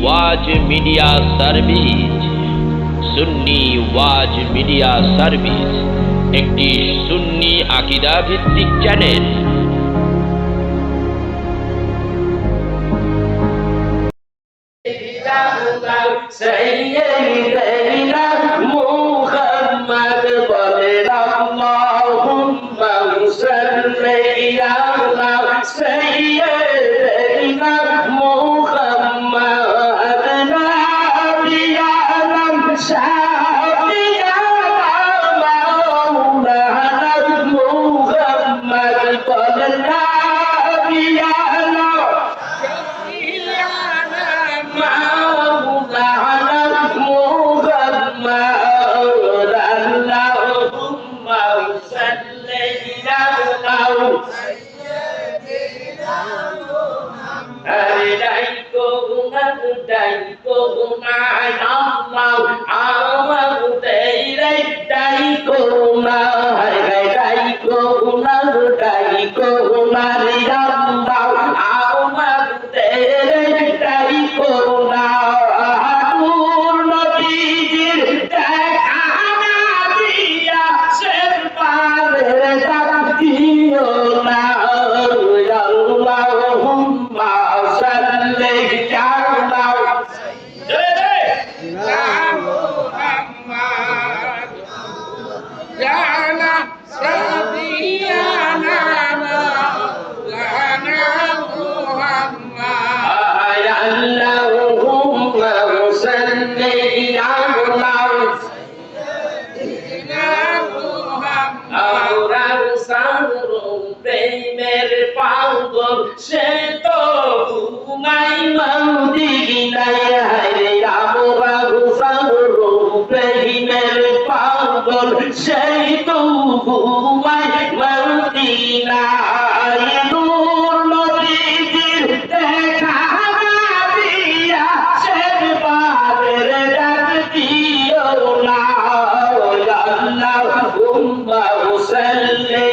ওয়াজ media service. সুন্নি ওয়াজ media service একটি সুন্নি আকীদা ভিত্তিক channel. প্রেমের পাগল সে তো ঘুমাই মদিনায়, হরে আমরা গুসারো প্রেমের পাগল সে তো ঘুমাই মদিনায়। নূর নবীর দেখা দিয়া শেরবাদের ডাক দিও না, আল্লাহুম্মা সাল্লি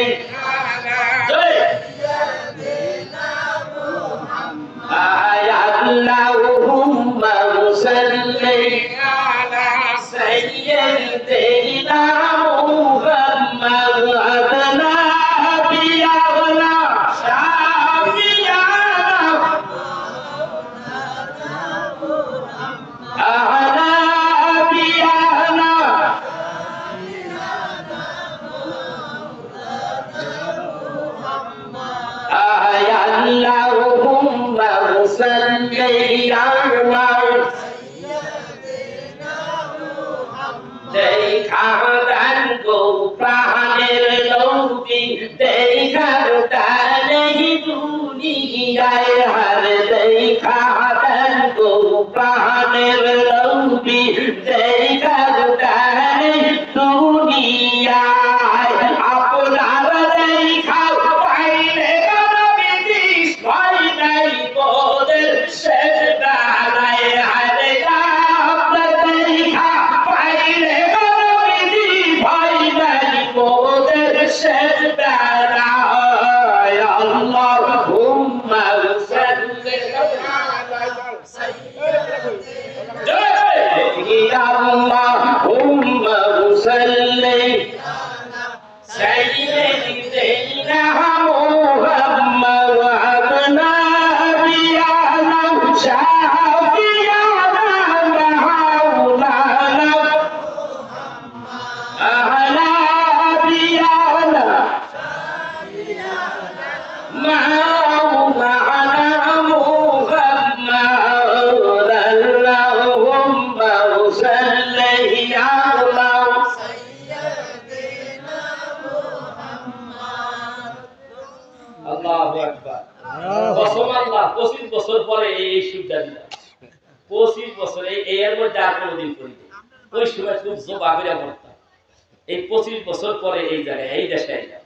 এই 25 বছর পরে এই জায়গায় এই দেশে আইলাম,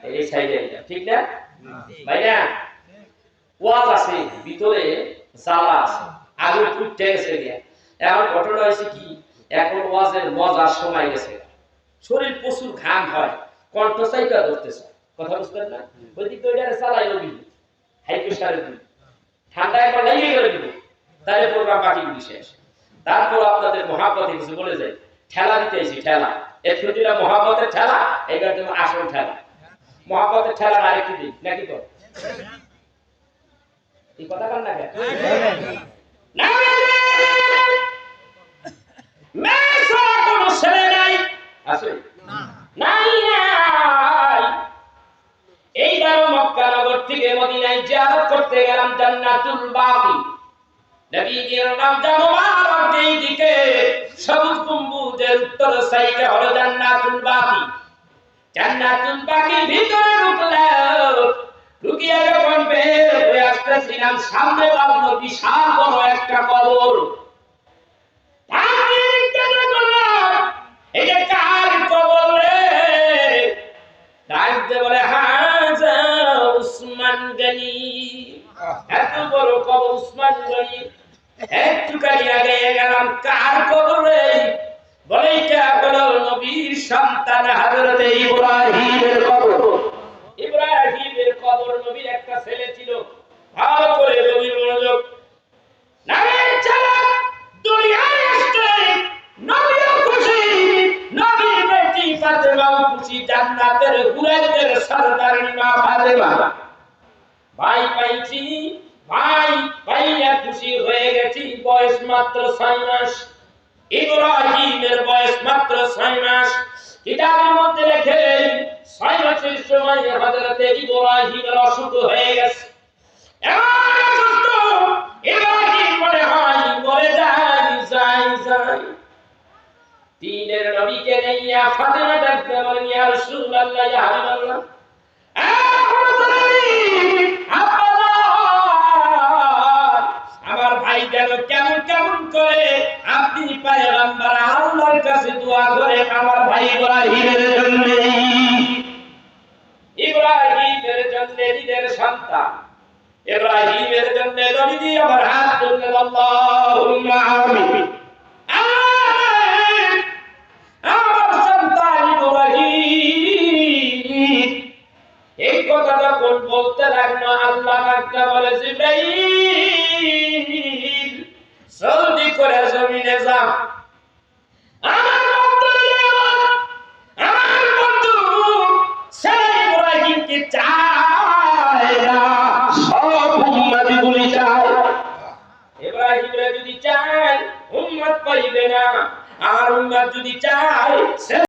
এই সাইডে আইলাম, ঠিক না ভাইয়া? ওয়াজ আছে ভিতরে, জ্বালা আছে, আগুন ফুটতে গেছে গিয়া। এখন ঘটনা হয়েছে কি, এখন ওয়াজের মজার সময় গেছে, শরীর প্রচুর ঘাম হয়, কণ্ঠ চাইটা ধরতেছে, কথা বুঝতেন না? ওই দিক ওইটারে চালাই বিদ্যুৎ, হাই প্রেশারের বিদ্যুৎ, ঠান্ডা একবার লাগিয়ে গেলে দিবে, তাহলে প্রোগ্রাম বাকিগুলি শেষ। তারপর আপনাদের মহাপথে কিছু বলে যায়, ঠেলা দিতে এসেছি, ঠেলা একটু দিলে মহাপথের ঠেলা, এবার জন্য আসল ঠেলা। মহাপথের ঠেলা আরেকটু দিই নাকি তো এই কথা কার না না কোনো ছেলে নাই আছে নাই নাই। এইবার মক্কা নগর থেকে মদিনায় জিয়ারত করতে গেলাম জান্নাতুল বাকি। নবীজির রওজা মুবারক যেই দিকে, সবুজ গম্বুজের উত্তর সাইডে হলো জান্নাতুল বাকি। জান্নাতুল বাকির ভিতরে ঢুকলাম, ঢুকিয়ে যখন বের হয়ে আসতেছিলাম, সামনে বাঁধলো বিশাল বড় একটা কবর। এটা কার কবর রে? ডাকতে বলে হাজা উসমান গনি। এত বড় কবর উসমান গনি। একটুখানি আগে গেলাম, কার কবর রে? বলে এটা হলো নবীর সন্তান হযরত ইব্রাহিমের কবর। ইব্রাহিমের কবর। নবীর একটা ছেলে ছিল, ভালো করে নবীর মনোযোগ। নামে চালা দুনিয়ায় আসছে, নবীও খুশি, নবীর বেটি ফাতেমাও খুশি, জান্নাতের হুরেদের সরদারিনী মা ফাতেমা। ভাই পাইছি, ভাই পাইয়া খুশি হয়ে গেছি। বয়স মাত্র 6 মাস। ইব্রাহিমের বয়স মাত্র 6 মাস। কিতাবের মধ্যে লেখে 6 মাসের সময় হযরত ইব্রাহিমের অসুখ হয়ে গেছে। ইব্রাহিম মনে হয় মরে যাই। দ্বীনের নবীকে নিয়ে ফাতেমা ডাকতে বলেন, ইয়া রাসূলুল্লাহ, ইয়া হাবিবাল্লাহ, আমার ভাই যেন কেমন কেমন করে আপনি পয়গম্বর আল্লাহর কাছে দোয়া করে আমার ভাই ইব্রাহিমের জন্য। ইব্রাহিমের জন্য নিজের সন্তান ইব্রাহিমের জন্য নবীজি আমার হাত তুললেন, আল্লাহুম্মা আমিন। আমার সন্তান ইব্রাহিম এই কথা যখন বলতে লাগলো, আল্লাহ তাআলা বলে, জিবরাইল